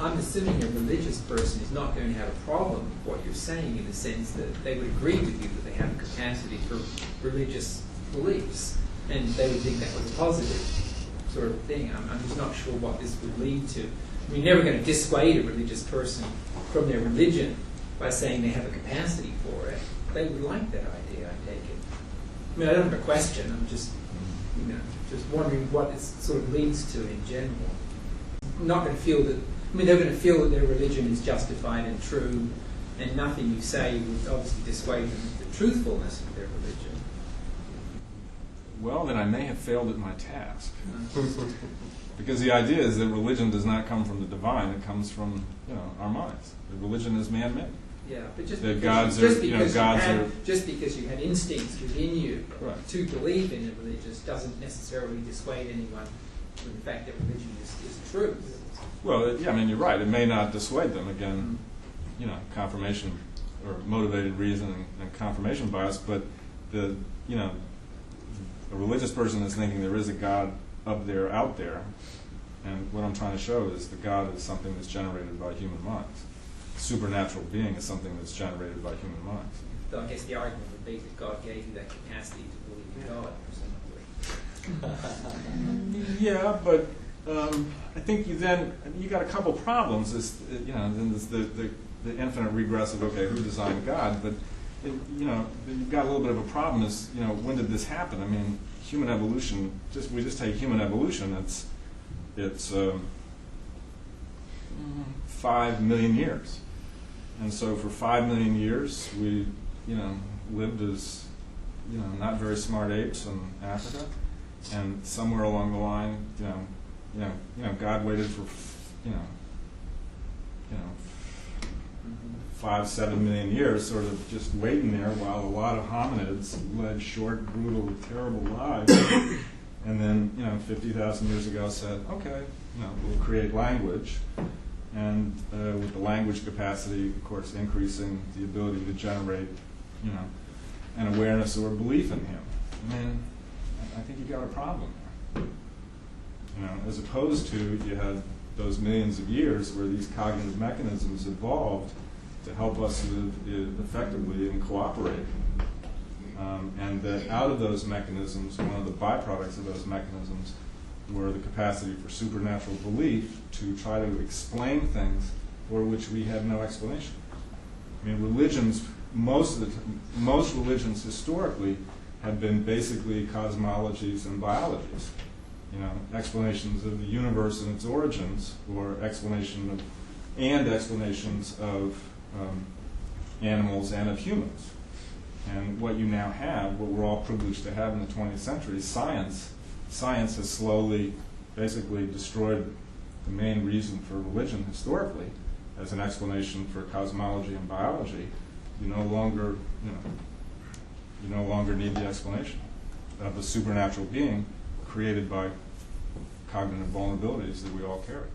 I'm assuming a religious person is not going to have a problem with what you're saying, in the sense that they would agree with you that they have a capacity for religious beliefs, and they would think that was a positive sort of thing. I'm just not sure what this would lead to. I mean, you're never going to dissuade a religious person from their religion by saying they have a capacity for it. They would like that idea, I take it. I mean, I don't have a question. I'm just, just wondering what it sort of leads to in general. I'm not going to feel that. I mean, they're going to feel that their religion is justified and true, and nothing you say would obviously dissuade them of the truthfulness of their religion. Well, then I may have failed at my task. Because the idea is that religion does not come from the divine; it comes from our minds. The religion is man-made. Yeah, but just because you had instincts within you to believe in a religion doesn't necessarily dissuade anyone from the fact that religion is true. Well, yeah, I mean, you're right. It may not dissuade them. Again, confirmation or motivated reasoning and confirmation bias. But a religious person is thinking there is a God up there, out there, and what I'm trying to show is that God is something that's generated by human minds. Supernatural being is something that's generated by human minds. So I guess the argument would be that God gave you that capacity to believe in God, presumably. Yeah, but I think you got a couple problems. Then there's the infinite regress of who designed God, but you've got a little bit of a problem. Is when did this happen? I mean, human evolution. We just take human evolution. It's 5 million years. And so for 5 million years, we, lived as, not very smart apes in Africa. And somewhere along the line, God waited for, 5-7 million years, sort of just waiting there while a lot of hominids led short, brutal, terrible lives. And then, 50,000 years ago said, okay, we'll create language. And with the language capacity, of course, increasing the ability to generate, an awareness or a belief in him. I mean, I think you got a problem there. As opposed to you had those millions of years where these cognitive mechanisms evolved to help us live effectively and cooperate. And that out of those mechanisms, one of the byproducts of those mechanisms were the capacity for supernatural belief to try to explain things for which we have no explanation. I mean, religions, most religions historically have been basically cosmologies and biologies. Explanations of the universe and its origins, or explanations of animals and of humans. And what you now have, what we're all privileged to have in the 20th century, is science. Science has slowly, basically destroyed the main reason for religion historically as an explanation for cosmology and biology. You no longer need the explanation of a supernatural being created by cognitive vulnerabilities that we all carry.